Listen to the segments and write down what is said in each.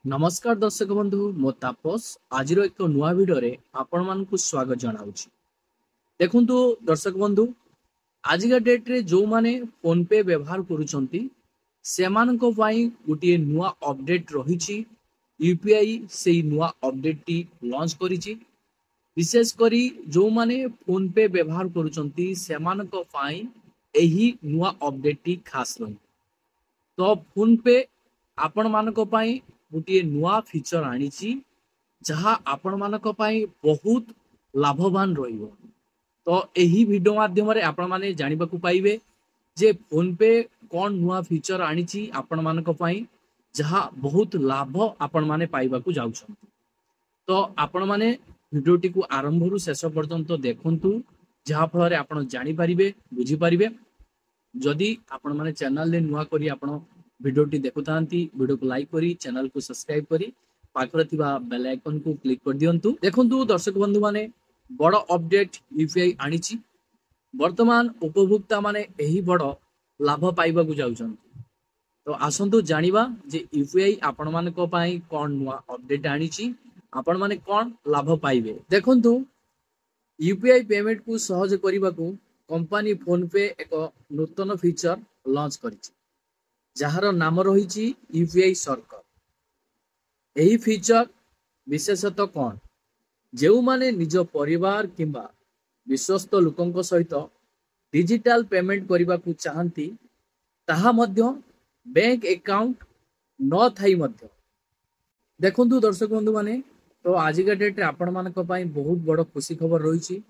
नमस्कार दर्शक बंधु मो तापस आज एक नुआ भिडियो रे आपण मानकु स्वागत जनाउछि। देखंतु दर्शक बंधु आजिका डेट रे जो माने फोन पे व्यवहार करूछंती सेमानको पई गुटिए नुआ अपडेट रहिछि। यूपीआई से नुआ अपडेट टी लॉन्च करिछि। विशेष करी जो माने फोन पे व्यवहार करूछंती सेमानको पई एही नुआ अपडेट टी खास रही। तो फोन पे आपण मानको पई गोटे नुआ फीचर आनीची जहाँ आपण मानको पई बहुत लाभवान रहिबो। तो एही वीडियो माध्यम रे आपण माने जानिबा को पाइबे जे फोन पे कोन नुआ फीचर आनीची आपण मानको पई जहाँ बहुत लाभ आपण माने पाइबा को जाउछंती। तो आपण माने वीडियो टी को आरंभ रु शेष पर्यंत देखंतु जहाँ फल रे आपण जानि परिबे बुझी परिबे। जदि आपण माने चैनल ले नुआ करी आपण वीडियो टी देखुतांती वीडियो को लाइक करी चैनल को सब्सक्राइब करी पाखरे थिबा बेल आइकन को क्लिक कर दियंतु। देखंतु दर्शक बंधु माने बड़ अपडेट यूपीआई आनीची। वर्तमान उपभोक्ता माने एही बड़ लाभ पाइबा को जाउछंती। तो आसंतु जानिबा जे यूपीआई आपण मानको पई कोन नुआ अपडेट आनीची आपण माने कोन लाभ पाइबे। देखंतु यूपीआई पेमेंट को सहज करबा को कंपनी फोन पे एक नूतन फीचर लॉन्च करिछि जहार नाम रही यूपीआई सर्कल। यही फीचर विशेषतः कौन जो माने निज परिवार किंबा विश्वस्त लोकंक सहित डिजिटल पेमेंट करने को चाहती ताहा मध्य बैंक अकाउंट न थाई मध्य। देखंतु दर्शक बंधु माने तो आजिका डेट रे आपण मानक पई बहुत बड़ खुशी खबर रही।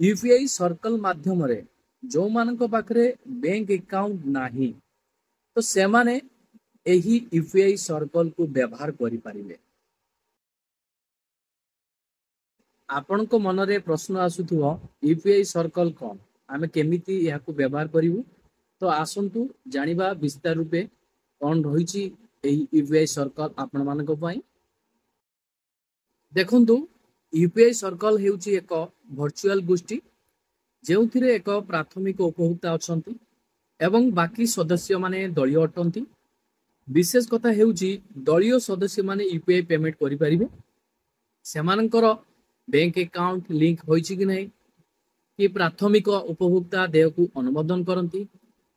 यूपीआई सर्कल माध्यम रे जो मानक पाखरे बैंक अकाउंट नाही तो से माने एही यूपीआई सर्कल को व्यवहार करि परिबे। आपण को मन रे प्रश्न आसुथुव यूपीआई सर्कल कोन आमे केमिति यहा को व्यवहार करिवु। तो आसंतु जानिबा विस्तार रूपे कोन रहिछि एही यूपीआई सर्कल आपण मानक पई। देखंतु यूपीआई सर्कल हेउछि एक वर्चुअल गोष्ठी जेउथिरे एक प्राथमिक उपभोक्ता अछंती एवं बाकी सदस्य माने दलीय अटंती। विशेष कथा हेउछि दलीय सदस्य माने यूपीआई पेमेंट करि परिबे। सेमानकर बैंक अकाउंट लिंक होइछि कि नै कि प्राथमिक उपभोक्ता देय को अनुमोदन करंती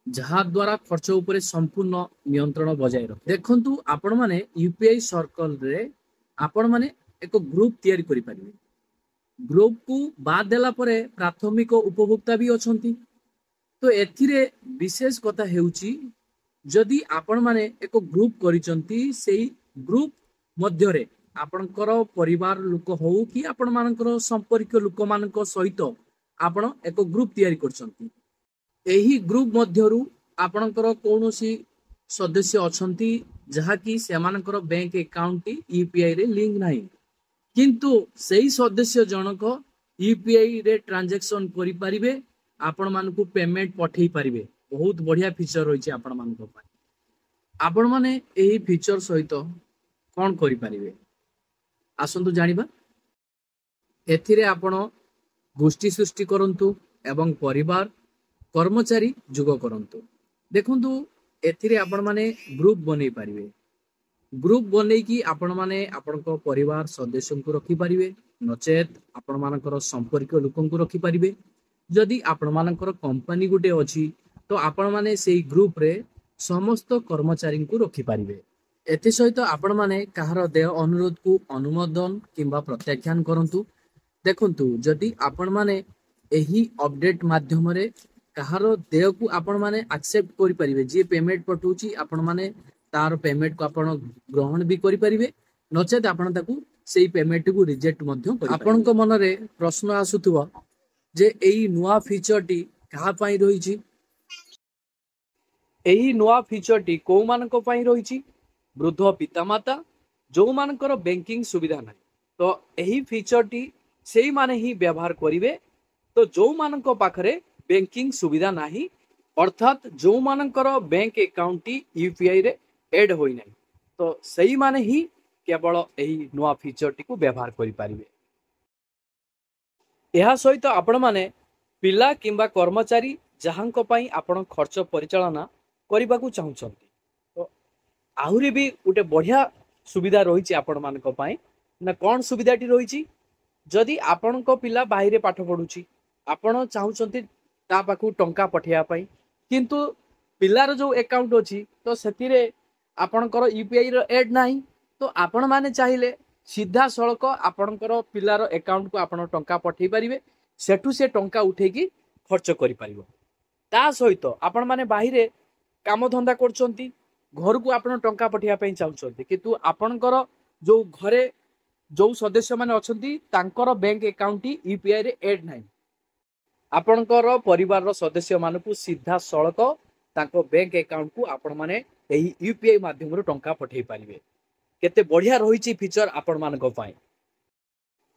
जहा द्वारा खर्च उपरे संपूर्ण नियंत्रण बजाय रख। देखंतु आपण माने यूपीआई सर्कल रे आपण माने एक ग्रुप तयारी करि परिबे। ग्रुप को बाद देला परे प्राथमिक उपभोक्ता भी अछंती। तो एथिरे विशेष कथा हेउची जदि आपण माने एक ग्रुप करिसंती सेही ग्रुप मध्य रे आपणकर परिवार लोक हो कि आपण मानकर संपर्क लोक मानक सहित आपण एक ग्रुप तयारी करसंती। एही ग्रुप मध्यरु आपणकर कोनोसी सदस्य अछंती जहा कि सेमानकर बैंक अकाउंट यूपीआई रे लिंक नाही किंतु सेही सदस्य जनक यूपीआई रे ट्रांजैक्शन करि परिबे आपण मानकु पेमेंट पठेई परिबे। बहुत बढ़िया फीचर रही आपण मानक पई। आपण माने एही फीचर सहित कोन करि परिबे आसंतु जानिबा। एथिरे आपण गोष्ठी सृष्टि करंतु एवं परिवार कर्मचारी जुग करंतु। देखंतु एथिरे आपण माने ग्रुप बनै परिबे। ग्रुप बनै कि आपण माने आपणको परिवार सदस्य को रखि परिबे नचेत आपण मानकर संपर्क लोकन को रखि परिबे। जदि आपण मानकर कंपनी गुटे अछि तो आपण माने सेही ग्रुप रे समस्त कर्मचारी को रखि परिबे। एते सहित आपण माने कहार देय अनुरोध को अनुमोदन किंबा प्रत्याख्यान करंतु। देखंतु जदि आपण माने एही अपडेट माध्यम रे कहार देय को आपण माने एक्सेप्ट करि परिबे जे पेमेंट पठौची आपण माने तार पेमेंट को आपण ग्रहण भी करि परिबे नचेत आपण ताकू सेही पेमेंट को रिजेक्ट मध्य करि। आपण को मन रे प्रश्न आसुथुवा जे एही नुआ फीचर टी कहा पई रहिछि। एही नुआ फीचर टी को मानको पई रहिछि वृद्ध पितामाता जो मानकर बैंकिंग सुविधा नाही तो एही फीचर टी सेही माने ही व्यवहार करिवे। तो जो मानको पाखरे बैंकिंग सुविधा नाही अर्थात जो मानकर बैंक अकाउंट यूपीआई रे ऐड होई नाही तो सेही माने ही केवल एही नुआ फीचर टी को व्यवहार करि परिवे। यह सहित आपण माने पिला किंबा कर्मचारी जहांक पई आपण खर्च परिचालना करबा को चाहुचंती तो आहुरी भी गोटे बढ़िया सुविधा रही आपण मानक पई ना कौन सुविधाटी रही जदि आपण पिला बाहर पाठ पढ़ुची आपण चाहूचंती ता पाखु टंका पठेया पई किंतु पिलार जो अकाउंट अछि तो सेतिरे आपणकर यूपीआई रो ऐड नाही तो आपण माने चाहिए सीधा सड़क आपणकर पिलार अकाउंट को आपण टंका पठेई परिवे सेठू से टंका उठेकी खर्च करि परिवो ता सहित आपण माने बाहिरे काम धंदा करछंती घर को आपण टंका पठेया पई चाहउछंती किंतु आपणकर जो घरे जो सदस्य माने अछंती तांकर बैंक अकाउंट यूपीआई रे ऐड नाही आपणकर परिवार रो सदस्य मानकु सीधा सड़क तांको बैंक अकाउंट को आपण माने एही यूपीआई माध्यम रो टंका पठेई परिवे केते बढ़िया रही फीचर आपण मानक पई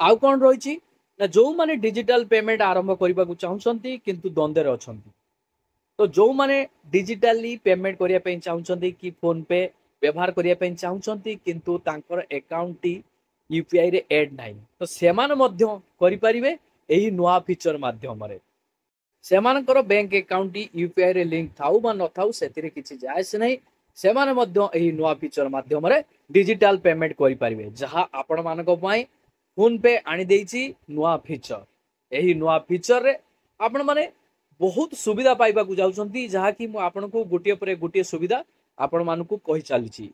आउ कोन रही ना जो माने डिजिटल पेमेंट आरंभ करबा को चाहउछंती किंतु द्वंद्व अछंती तो जो माने डिजिटली पेमेंट करिया पई चाहउछंती कि फोन पे व्यवहार करिया पई चाहउछंती किंतु तांकर अकाउंट यूपीआई रे ऐड नाही तो सेमान मध्य करि परिवे एही नुवा फीचर माध्यम रे सेमानकर बैंक अकाउंट यूपीआई रे लिंक थाउ बा न थाउ सेतिरे किछि जायस नै सेमाने मध्य एही नुवा फीचर माध्यम रे डिजिटल पेमेंट करि परिवे जहा आपण मानक पई फोन पे आनी देछि नुवा फीचर एही नुवा फीचर रे आपण माने बहुत सुविधा पाइबा को जाउछंती जहा कि मु आपण को गुटिए परे गुटिए सुविधा आपण मानकु कहि चालिछि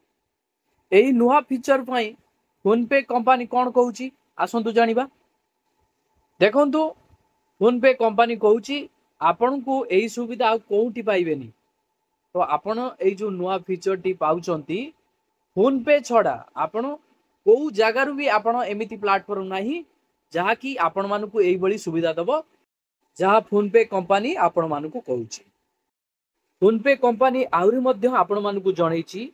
एही नुवा फीचर पई फोन पे कंपनी कोन कहूची आसंतु जानिबा देखंतु फोन पे कंपनी कहूची आपण को एही सुविधा आ कोउठी पाइबेनी तो आपण एही जो नुवा फीचर टी पाउचंती फोन पे छड़ा आपण को जगार भी आपण एमिति प्लेटफॉर्म नाही जहा कि आपण मानकु एही बळी सुविधा दबो जहा फोन पे कंपनी आपण मानकु कहूची फोन पे कंपनी आउरी मध्य आपण मानकु जणैची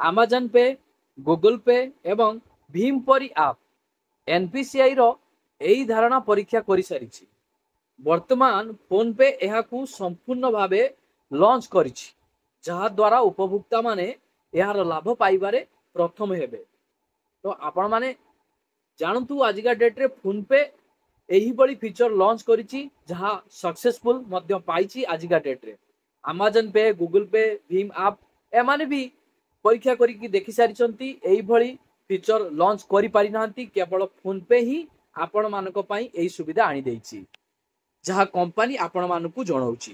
अमेजन पे गूगल पे एवं भीम परी आप एनपीसीआई रो एही धारणा परीक्षा करि सारिछि वर्तमान फोन पे एहाकू संपूर्ण भावे लॉन्च करिछि जहा द्वारा उपभोक्ता माने यार लाभ पाइबारे प्रथम हेबे तो आपण माने जानतु आजिका डेट रे फोन पे एही बड़ी फीचर लॉन्च करिछि जहा सक्सेसफुल मध्य पाइछि आजिका डेट रे अमेजन पे गूगल पे भीम आप ए माने भी परीक्षा करी कि देखि सारिछंती एही बड़ी फीचर लॉन्च करि पारि नांती केवल फोन पे ही आपण मानक पई एही सुविधा आनी देछि जहा कंपनी आपण मानकु जणाउछि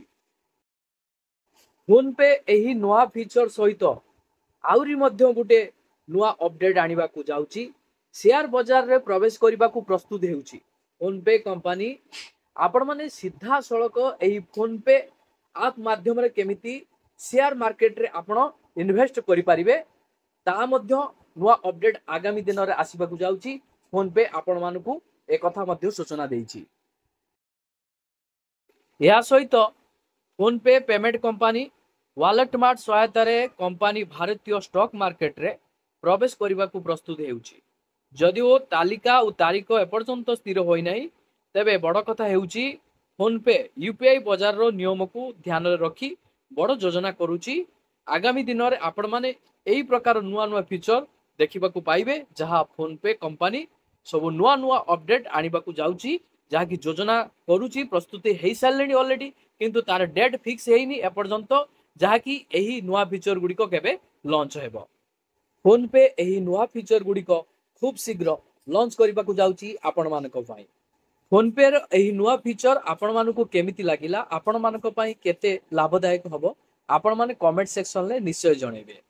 फोन पे एही नुवा फीचर सहित आउरी मध्य गुटे नुवा अपडेट आनिबा को जाउछि शेयर बाजार रे प्रवेश करिबा को प्रस्तुत हेउछि फोन पे कंपनी आपण माने सीधा सड़क एही फोन पे आप माध्यम रे केमिति शेयर मार्केट रे आपण इन्वेस्ट करि परिबे ता मध्य नुवा अपडेट आगामी दिन रे आसीबा को जाउछि फोन पे आपण मानकु ए कथा मध्य सूचना देछि या सहित फोन पे पेमेंट कंपनी वॉलेट मार्ट सहायता रे कंपनी भारतीय स्टॉक मार्केट रे प्रवेश करने को प्रस्तुत हेउछि जदि वो तालिका और तारीख एपर्यंत स्थिर होई नाही तेबे बड़ कथा हेउछि फोन पे यूपीआई बाजार रो नियम को ध्यान रे रखी बड़ योजना करूछि आगामी दिन रे आपण माने एही प्रकार नुआ नुआ फीचर देखिबा को पाइबे जहा फोन पे कंपनी सब नुआ नुआ अपडेट आनिबा को जाउछि जहा कि योजना करूछि प्रस्तुति हेई सारलेनी ऑलरेडी किंतु तार डेट फिक्स हेइनी एपर्यंत जहा कि एही नुआ फीचर गुडी को केबे लॉन्च हेबो फोन पे एही नुआ फीचर गुडी को खूब शीघ्र लॉन्च करबा को जाउछि आपण मानक पई फोन पे रो एही नुआ फीचर आपण मानकु केमिति लागिला आपण मानक पई केते लाभदायक हबो आपण माने कमेंट सेक्शन ले निश्चय जणेबे।